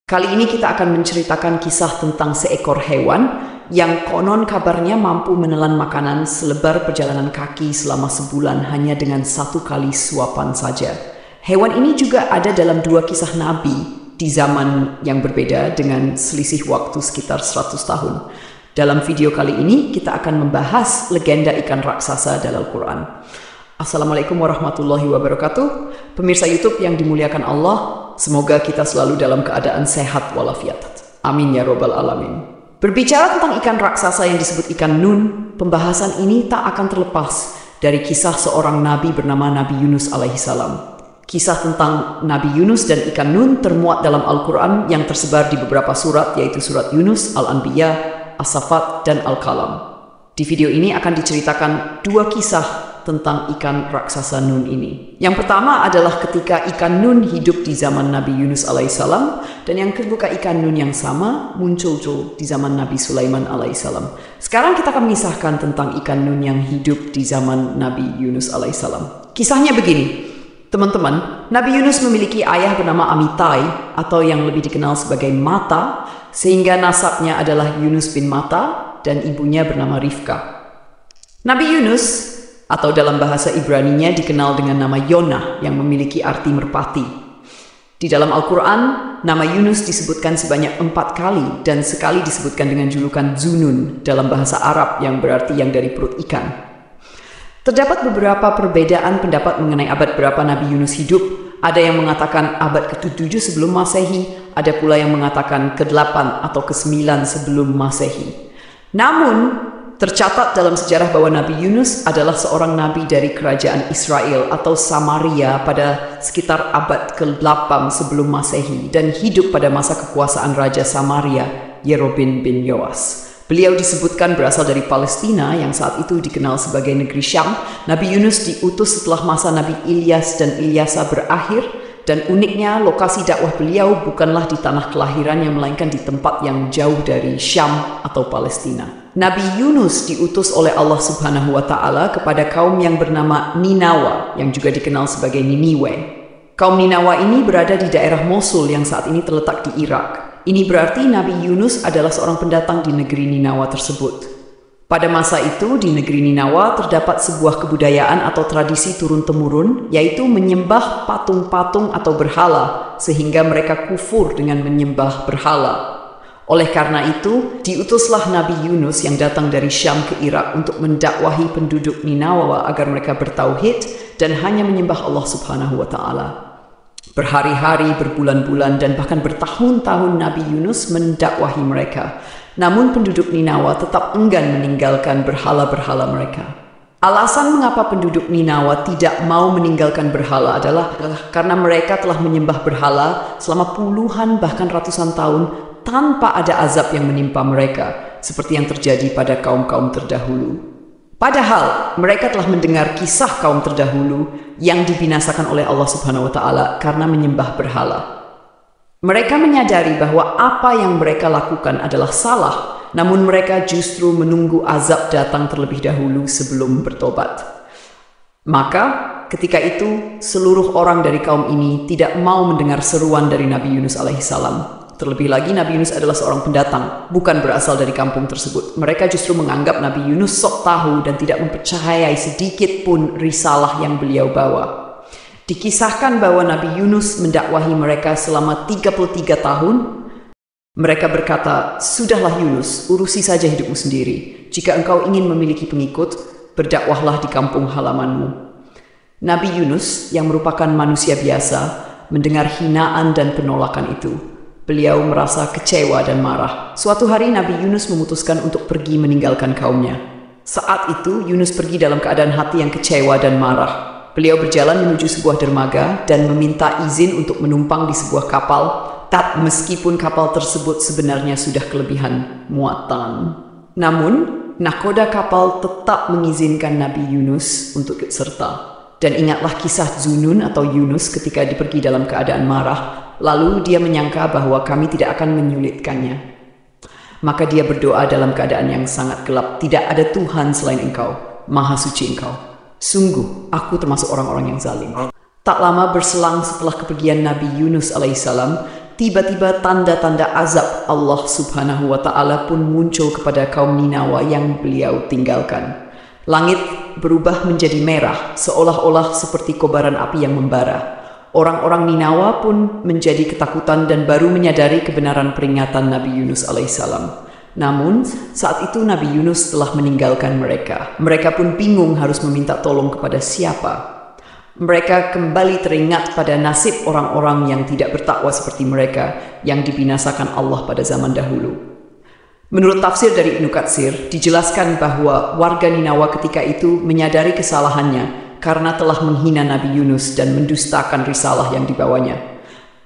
Kali ini kita akan menceritakan kisah tentang seekor hewan yang konon kabarnya mampu menelan makanan selebar perjalanan kaki selama sebulan hanya dengan 1 kali suapan saja. Hewan ini juga ada dalam 2 kisah Nabi di zaman yang berbeda dengan selisih waktu sekitar 100 tahun. Dalam video kali ini kita akan membahas legenda ikan raksasa dalam Al-Quran. Assalamualaikum warahmatullahi wabarakatuh. Pemirsa YouTube yang dimuliakan Allah, semoga kita selalu dalam keadaan sehat walafiat. Amin ya robbal alamin. Berbicara tentang ikan raksasa yang disebut ikan Nun, pembahasan ini tak akan terlepas dari kisah seorang nabi bernama Nabi Yunus alaihissalam. Kisah tentang Nabi Yunus dan ikan Nun termuat dalam Al-Quran yang tersebar di beberapa surat, yaitu surat Yunus, Al-Anbiya, As-Safat, dan Al-Qalam. Di video ini akan diceritakan 2 kisah tentang ikan raksasa Nun ini. Yang pertama adalah ketika ikan Nun hidup di zaman Nabi Yunus alaihissalam, dan yang kedua ikan Nun yang sama muncul di zaman Nabi Sulaiman alaihissalam. Sekarang kita akan mengisahkan tentang ikan Nun yang hidup di zaman Nabi Yunus alaihissalam. Kisahnya begini, teman-teman. Nabi Yunus memiliki ayah bernama Amitai atau yang lebih dikenal sebagai Mata, sehingga nasabnya adalah Yunus bin Mata, dan ibunya bernama Rifka. Nabi Yunus atau dalam bahasa Ibraninya dikenal dengan nama Yonah yang memiliki arti merpati. Di dalam Al-Quran, nama Yunus disebutkan sebanyak 4 kali dan sekali disebutkan dengan julukan Zunun dalam bahasa Arab yang berarti yang dari perut ikan. Terdapat beberapa perbedaan pendapat mengenai abad berapa Nabi Yunus hidup. Ada yang mengatakan abad ke-7 sebelum Masehi, ada pula yang mengatakan ke-8 atau ke-9 sebelum Masehi. Namun, tercatat dalam sejarah bahwa Nabi Yunus adalah seorang nabi dari kerajaan Israel atau Samaria pada sekitar abad ke-8 sebelum Masehi dan hidup pada masa kekuasaan Raja Samaria, Yerobeam bin Yoas. Beliau disebutkan berasal dari Palestina yang saat itu dikenal sebagai negeri Syam. Nabi Yunus diutus setelah masa Nabi Ilyas dan Ilyasa berakhir, dan uniknya lokasi dakwah beliau bukanlah di tanah kelahirannya melainkan di tempat yang jauh dari Syam atau Palestina. Nabi Yunus diutus oleh Allah Subhanahu wa Ta'ala kepada kaum yang bernama Ninawa, yang juga dikenal sebagai Niniwe. Kaum Ninawa ini berada di daerah Mosul yang saat ini terletak di Irak. Ini berarti Nabi Yunus adalah seorang pendatang di negeri Ninawa tersebut. Pada masa itu di negeri Ninawa terdapat sebuah kebudayaan atau tradisi turun-temurun, yaitu menyembah patung-patung atau berhala, sehingga mereka kufur dengan menyembah berhala. Oleh karena itu, diutuslah Nabi Yunus yang datang dari Syam ke Irak untuk mendakwahi penduduk Ninawa agar mereka bertauhid dan hanya menyembah Allah Subhanahu wa Ta'ala. Berhari-hari, berbulan-bulan, dan bahkan bertahun-tahun Nabi Yunus mendakwahi mereka. Namun penduduk Ninawa tetap enggan meninggalkan berhala-berhala mereka. Alasan mengapa penduduk Ninawa tidak mau meninggalkan berhala adalah karena mereka telah menyembah berhala selama puluhan bahkan ratusan tahun tanpa ada azab yang menimpa mereka, seperti yang terjadi pada kaum-kaum terdahulu. Padahal mereka telah mendengar kisah kaum terdahulu yang dibinasakan oleh Allah Subhanahu wa Ta'ala karena menyembah berhala. Mereka menyadari bahwa apa yang mereka lakukan adalah salah, namun mereka justru menunggu azab datang terlebih dahulu sebelum bertobat. Maka ketika itu seluruh orang dari kaum ini tidak mau mendengar seruan dari Nabi Yunus alaihissalam. Terlebih lagi Nabi Yunus adalah seorang pendatang, bukan berasal dari kampung tersebut. Mereka justru menganggap Nabi Yunus sok tahu dan tidak mempercayai sedikit pun risalah yang beliau bawa. Dikisahkan bahwa Nabi Yunus mendakwahi mereka selama 33 tahun. Mereka berkata, "Sudahlah Yunus, urusi saja hidupmu sendiri. Jika engkau ingin memiliki pengikut, berdakwahlah di kampung halamanmu." Nabi Yunus yang merupakan manusia biasa mendengar hinaan dan penolakan itu. Beliau merasa kecewa dan marah. Suatu hari Nabi Yunus memutuskan untuk pergi meninggalkan kaumnya. Saat itu Yunus pergi dalam keadaan hati yang kecewa dan marah. Beliau berjalan menuju sebuah dermaga dan meminta izin untuk menumpang di sebuah kapal, meskipun kapal tersebut sebenarnya sudah kelebihan muatan. Namun, nakoda kapal tetap mengizinkan Nabi Yunus untuk ikut serta. Dan ingatlah kisah Zunun atau Yunus ketika dia pergi dalam keadaan marah. Lalu dia menyangka bahwa kami tidak akan menyulitkannya. Maka dia berdoa dalam keadaan yang sangat gelap. Tidak ada Tuhan selain Engkau, Maha Suci Engkau. Sungguh, aku termasuk orang-orang yang zalim. Tak lama berselang setelah kepergian Nabi Yunus alaihissalam, tiba-tiba tanda-tanda azab Allah Subhanahu wa Ta'ala pun muncul kepada kaum Ninawa yang beliau tinggalkan. Langit berubah menjadi merah, seolah-olah seperti kobaran api yang membara. Orang-orang Ninawa pun menjadi ketakutan dan baru menyadari kebenaran peringatan Nabi Yunus alaihissalam. Namun, saat itu Nabi Yunus telah meninggalkan mereka. Mereka pun bingung harus meminta tolong kepada siapa. Mereka kembali teringat pada nasib orang-orang yang tidak bertakwa seperti mereka, yang dibinasakan Allah pada zaman dahulu. Menurut tafsir dari Ibnu Katsir, dijelaskan bahwa warga Ninawa ketika itu menyadari kesalahannya karena telah menghina Nabi Yunus dan mendustakan risalah yang dibawanya.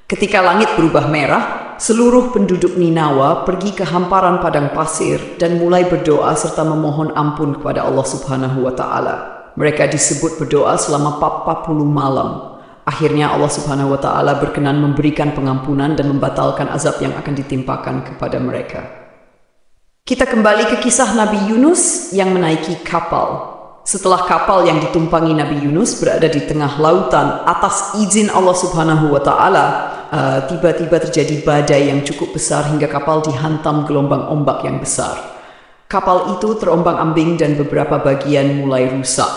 Ketika langit berubah merah, seluruh penduduk Ninawa pergi ke hamparan padang pasir dan mulai berdoa serta memohon ampun kepada Allah Subhanahu wa Ta'ala. Mereka disebut berdoa selama 40 malam. Akhirnya Allah Subhanahu wa Ta'ala berkenan memberikan pengampunan dan membatalkan azab yang akan ditimpakan kepada mereka. Kita kembali ke kisah Nabi Yunus yang menaiki kapal. Setelah kapal yang ditumpangi Nabi Yunus berada di tengah lautan atas izin Allah Subhanahu wa Ta'ala, tiba-tiba terjadi badai yang cukup besar hingga kapal dihantam gelombang ombak yang besar. Kapal itu terombang-ambing dan beberapa bagian mulai rusak.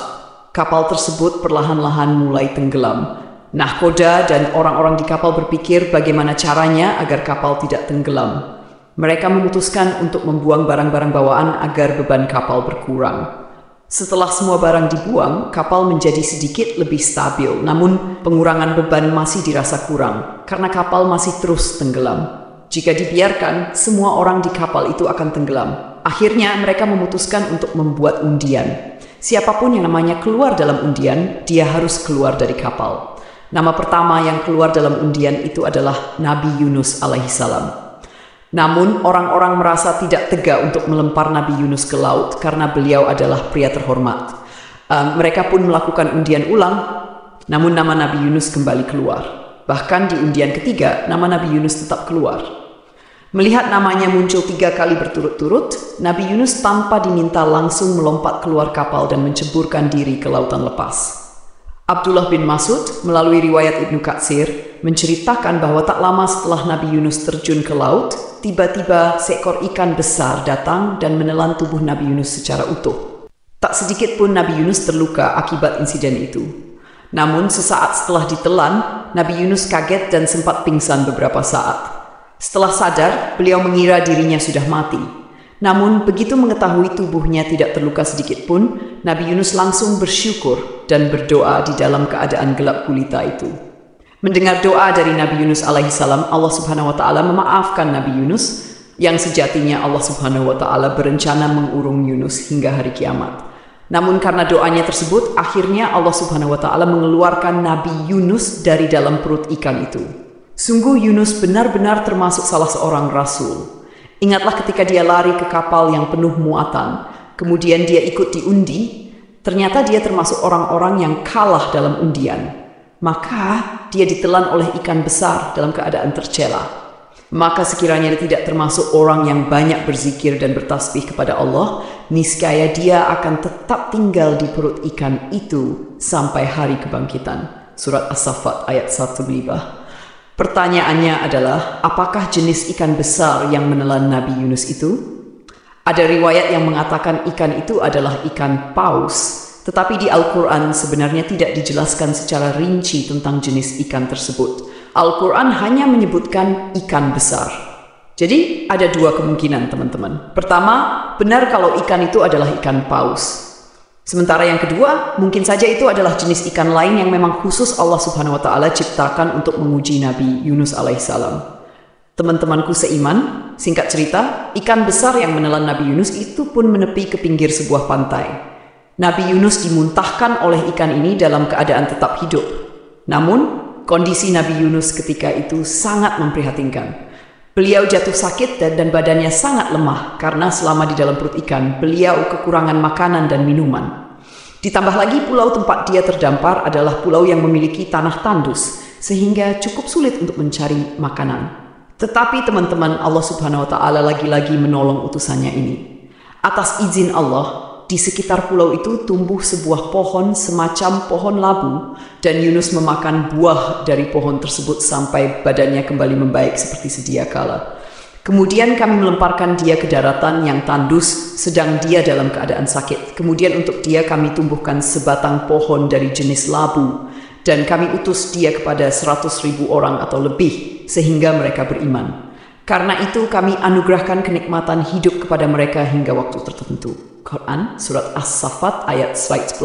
Kapal tersebut perlahan-lahan mulai tenggelam. Nahkoda dan orang-orang di kapal berpikir bagaimana caranya agar kapal tidak tenggelam. Mereka memutuskan untuk membuang barang-barang bawaan agar beban kapal berkurang. Setelah semua barang dibuang, kapal menjadi sedikit lebih stabil. Namun, pengurangan beban masih dirasa kurang karena kapal masih terus tenggelam. Jika dibiarkan, semua orang di kapal itu akan tenggelam. Akhirnya, mereka memutuskan untuk membuat undian. Siapapun yang namanya keluar dalam undian, dia harus keluar dari kapal. Nama pertama yang keluar dalam undian itu adalah Nabi Yunus alaihissalam. Namun, orang-orang merasa tidak tega untuk melempar Nabi Yunus ke laut karena beliau adalah pria terhormat. Mereka pun melakukan undian ulang, namun nama Nabi Yunus kembali keluar. Bahkan di undian ketiga, nama Nabi Yunus tetap keluar. Melihat namanya muncul 3 kali berturut-turut, Nabi Yunus tanpa diminta langsung melompat keluar kapal dan menceburkan diri ke lautan lepas. Abdullah bin Mas'ud melalui riwayat Ibnu Katsir menceritakan bahwa tak lama setelah Nabi Yunus terjun ke laut, tiba-tiba seekor ikan besar datang dan menelan tubuh Nabi Yunus secara utuh. Tak sedikit pun Nabi Yunus terluka akibat insiden itu. Namun sesaat setelah ditelan, Nabi Yunus kaget dan sempat pingsan beberapa saat. Setelah sadar, beliau mengira dirinya sudah mati. Namun, begitu mengetahui tubuhnya tidak terluka sedikit pun, Nabi Yunus langsung bersyukur dan berdoa di dalam keadaan gelap gulita itu. Mendengar doa dari Nabi Yunus alaihissalam, Allah Subhanahu wa Ta'ala memaafkan Nabi Yunus, yang sejatinya Allah Subhanahu wa Ta'ala berencana mengurung Yunus hingga hari kiamat. Namun karena doanya tersebut, akhirnya Allah Subhanahu wa Ta'ala mengeluarkan Nabi Yunus dari dalam perut ikan itu. Sungguh Yunus benar-benar termasuk salah seorang rasul. Ingatlah ketika dia lari ke kapal yang penuh muatan, kemudian dia ikut diundi, ternyata dia termasuk orang-orang yang kalah dalam undian. Maka dia ditelan oleh ikan besar dalam keadaan tercela. Maka sekiranya dia tidak termasuk orang yang banyak berzikir dan bertasbih kepada Allah, niscaya dia akan tetap tinggal di perut ikan itu sampai hari kebangkitan. Surat As-Saffat ayat 1. Pertanyaannya adalah, apakah jenis ikan besar yang menelan Nabi Yunus itu? Ada riwayat yang mengatakan ikan itu adalah ikan paus, tetapi di Al-Quran sebenarnya tidak dijelaskan secara rinci tentang jenis ikan tersebut. Al-Quran hanya menyebutkan ikan besar. Jadi ada 2 kemungkinan teman-teman. Pertama, benar kalau ikan itu adalah ikan paus. Sementara yang kedua, mungkin saja itu adalah jenis ikan lain yang memang khusus Allah Subhanahu wa Ta'ala ciptakan untuk menguji Nabi Yunus alaihissalam. Teman-temanku seiman, singkat cerita, ikan besar yang menelan Nabi Yunus itu pun menepi ke pinggir sebuah pantai. Nabi Yunus dimuntahkan oleh ikan ini dalam keadaan tetap hidup. Namun, kondisi Nabi Yunus ketika itu sangat memprihatinkan. Beliau jatuh sakit dan badannya sangat lemah karena selama di dalam perut ikan, beliau kekurangan makanan dan minuman. Ditambah lagi pulau tempat dia terdampar adalah pulau yang memiliki tanah tandus, sehingga cukup sulit untuk mencari makanan. Tetapi teman-teman, Allah Subhanahu wa Ta'ala lagi-lagi menolong utusannya ini. Atas izin Allah, Di sekitar pulau itu tumbuh sebuah pohon semacam pohon labu, dan Yunus memakan buah dari pohon tersebut sampai badannya kembali membaik seperti sedia kala. Kemudian kami melemparkan dia ke daratan yang tandus, sedang dia dalam keadaan sakit. Kemudian untuk dia kami tumbuhkan sebatang pohon dari jenis labu, dan kami utus dia kepada 100.000 orang atau lebih, sehingga mereka beriman. Karena itu kami anugerahkan kenikmatan hidup kepada mereka hingga waktu tertentu. Quran, Surat As-Saffat ayat 145.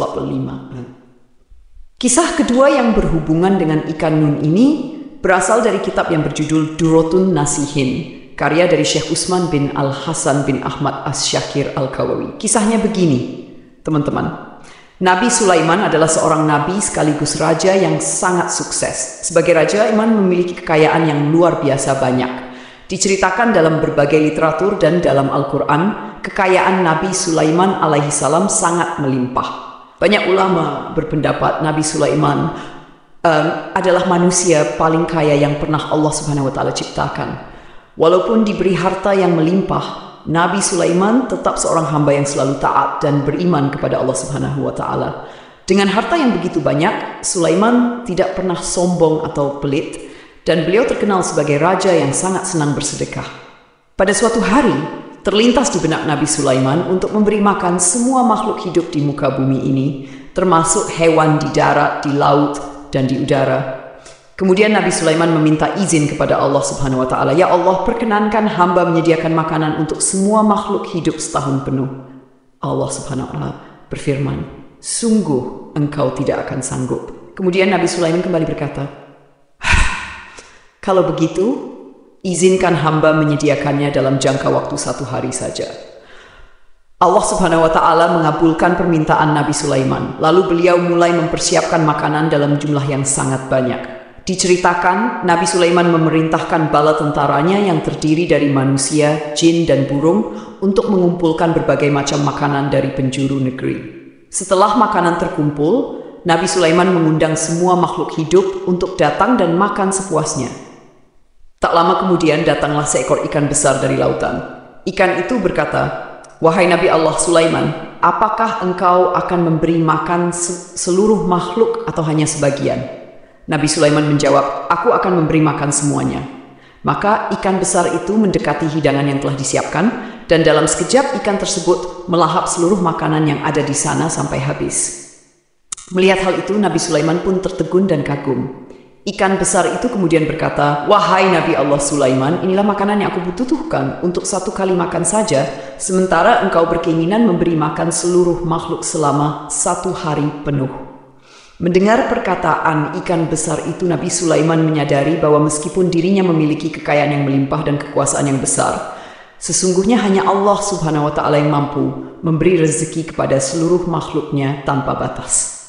Kisah kedua yang berhubungan dengan ikan nun ini berasal dari kitab yang berjudul Durratun Nasihin, karya dari Syekh Utsman bin Al-Hasan bin Ahmad As-Syakir Al-Kawawi. Kisahnya begini, teman-teman. Nabi Sulaiman adalah seorang nabi sekaligus raja yang sangat sukses. Sebagai raja, Iman memiliki kekayaan yang luar biasa banyak. Diceritakan dalam berbagai literatur dan dalam Al-Quran, kekayaan Nabi Sulaiman alaihi salam sangat melimpah. Banyak ulama berpendapat Nabi Sulaiman adalah manusia paling kaya yang pernah Allah Subhanahu wa Ta'ala ciptakan. Walaupun diberi harta yang melimpah, Nabi Sulaiman tetap seorang hamba yang selalu taat dan beriman kepada Allah Subhanahu wa Ta'ala. Dengan harta yang begitu banyak, Sulaiman tidak pernah sombong atau pelit, dan beliau terkenal sebagai raja yang sangat senang bersedekah. Pada suatu hari, terlintas di benak Nabi Sulaiman untuk memberi makan semua makhluk hidup di muka bumi ini, termasuk hewan di darat, di laut, dan di udara. Kemudian Nabi Sulaiman meminta izin kepada Allah Subhanahu wa Ta'ala, "Ya Allah, perkenankan hamba menyediakan makanan untuk semua makhluk hidup setahun penuh." Allah Subhanahu wa Ta'ala berfirman, "Sungguh engkau tidak akan sanggup." Kemudian Nabi Sulaiman kembali berkata, "Kalau begitu, izinkan hamba menyediakannya dalam jangka waktu 1 hari saja." Allah Subhanahu wa Ta'ala mengabulkan permintaan Nabi Sulaiman. Lalu beliau mulai mempersiapkan makanan dalam jumlah yang sangat banyak. Diceritakan, Nabi Sulaiman memerintahkan bala tentaranya yang terdiri dari manusia, jin, dan burung untuk mengumpulkan berbagai macam makanan dari penjuru negeri. Setelah makanan terkumpul, Nabi Sulaiman mengundang semua makhluk hidup untuk datang dan makan sepuasnya. Tak lama kemudian datanglah seekor ikan besar dari lautan. Ikan itu berkata, "Wahai Nabi Allah Sulaiman, apakah engkau akan memberi makan seluruh makhluk atau hanya sebagian?" Nabi Sulaiman menjawab, "Aku akan memberi makan semuanya." Maka ikan besar itu mendekati hidangan yang telah disiapkan, dan dalam sekejap ikan tersebut melahap seluruh makanan yang ada di sana sampai habis. Melihat hal itu, Nabi Sulaiman pun tertegun dan kagum. Ikan besar itu kemudian berkata, "Wahai Nabi Allah Sulaiman, inilah makanan yang aku butuhkan untuk 1 kali makan saja, sementara engkau berkeinginan memberi makan seluruh makhluk selama 1 hari penuh." Mendengar perkataan ikan besar itu, Nabi Sulaiman menyadari bahwa meskipun dirinya memiliki kekayaan yang melimpah dan kekuasaan yang besar, sesungguhnya hanya Allah Subhanahu wa Ta'ala yang mampu memberi rezeki kepada seluruh makhluknya tanpa batas.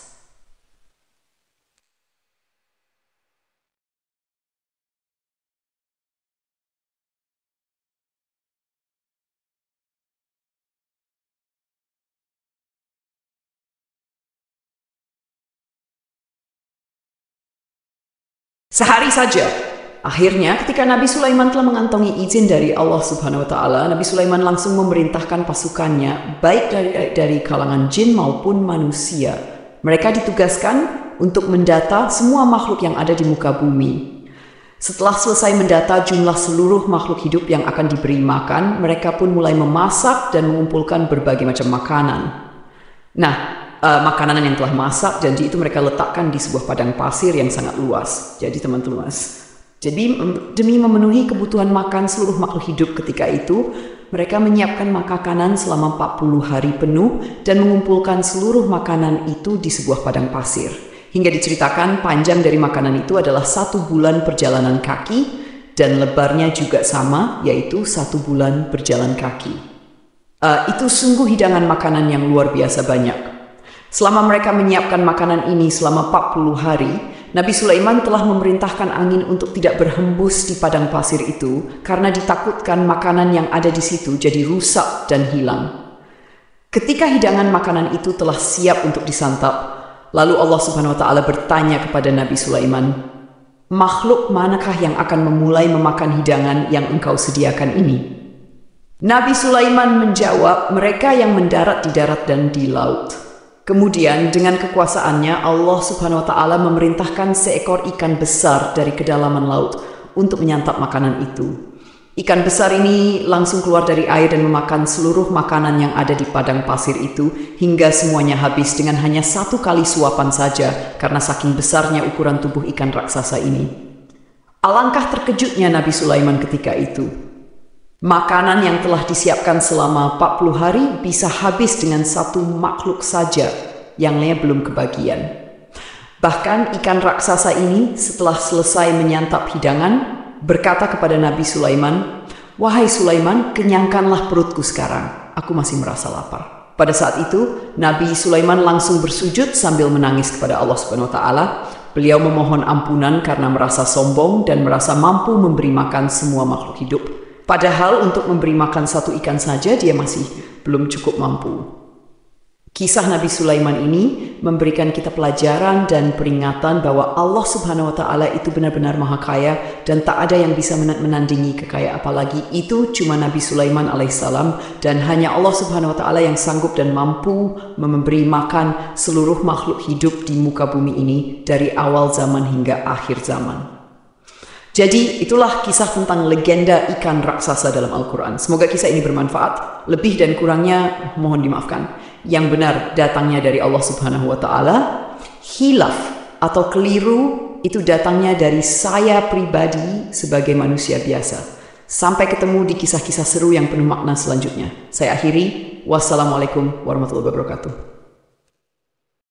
Sehari saja. Akhirnya ketika Nabi Sulaiman telah mengantongi izin dari Allah Subhanahu wa Ta'ala, Nabi Sulaiman langsung memerintahkan pasukannya, baik dari kalangan jin maupun manusia. Mereka ditugaskan untuk mendata semua makhluk yang ada di muka bumi. Setelah selesai mendata jumlah seluruh makhluk hidup yang akan diberi makan, mereka pun mulai memasak dan mengumpulkan berbagai macam makanan. Makanan yang telah masak, janji itu mereka letakkan di sebuah padang pasir yang sangat luas. Jadi demi memenuhi kebutuhan makan seluruh makhluk hidup ketika itu, mereka menyiapkan makanan selama 40 hari penuh dan mengumpulkan seluruh makanan itu di sebuah padang pasir. Hingga diceritakan panjang dari makanan itu adalah 1 bulan perjalanan kaki, dan lebarnya juga sama, yaitu 1 bulan berjalan kaki. Itu sungguh hidangan makanan yang luar biasa banyak. Selama mereka menyiapkan makanan ini selama 40 hari, Nabi Sulaiman telah memerintahkan angin untuk tidak berhembus di padang pasir itu karena ditakutkan makanan yang ada di situ jadi rusak dan hilang. Ketika hidangan makanan itu telah siap untuk disantap, lalu Allah Subhanahu wa Ta'ala bertanya kepada Nabi Sulaiman, "Makhluk manakah yang akan memulai memakan hidangan yang engkau sediakan ini?" Nabi Sulaiman menjawab, mereka yang mendarat di darat dan di laut. Kemudian dengan kekuasaannya Allah Subhanahu wa Ta'ala memerintahkan seekor ikan besar dari kedalaman laut untuk menyantap makanan itu. Ikan besar ini langsung keluar dari air dan memakan seluruh makanan yang ada di padang pasir itu hingga semuanya habis dengan hanya 1 kali suapan saja karena saking besarnya ukuran tubuh ikan raksasa ini. Alangkah terkejutnya Nabi Sulaiman ketika itu. Makanan yang telah disiapkan selama 40 hari bisa habis dengan 1 makhluk saja yang lainnya belum kebagian. Bahkan ikan raksasa ini setelah selesai menyantap hidangan berkata kepada Nabi Sulaiman, "Wahai Sulaiman, kenyangkanlah perutku sekarang, aku masih merasa lapar." Pada saat itu, Nabi Sulaiman langsung bersujud sambil menangis kepada Allah Subhanahu wa Ta'ala. Beliau memohon ampunan karena merasa sombong dan merasa mampu memberi makan semua makhluk hidup. Padahal untuk memberi makan 1 ikan saja dia masih belum cukup mampu. Kisah Nabi Sulaiman ini memberikan kita pelajaran dan peringatan bahwa Allah Subhanahu wa Ta'ala itu benar-benar maha kaya dan tak ada yang bisa menandingi kekayaan, apalagi itu cuma Nabi Sulaiman alaihissalam, dan hanya Allah Subhanahu wa Ta'ala yang sanggup dan mampu memberi makan seluruh makhluk hidup di muka bumi ini dari awal zaman hingga akhir zaman. Jadi itulah kisah tentang legenda ikan raksasa dalam Al-Quran. Semoga kisah ini bermanfaat. Lebih dan kurangnya mohon dimaafkan. Yang benar datangnya dari Allah Subhanahu wa Ta'ala. Hilaf atau keliru itu datangnya dari saya pribadi sebagai manusia biasa. Sampai ketemu di kisah-kisah seru yang penuh makna selanjutnya. Saya akhiri. Wassalamualaikum warahmatullahi wabarakatuh.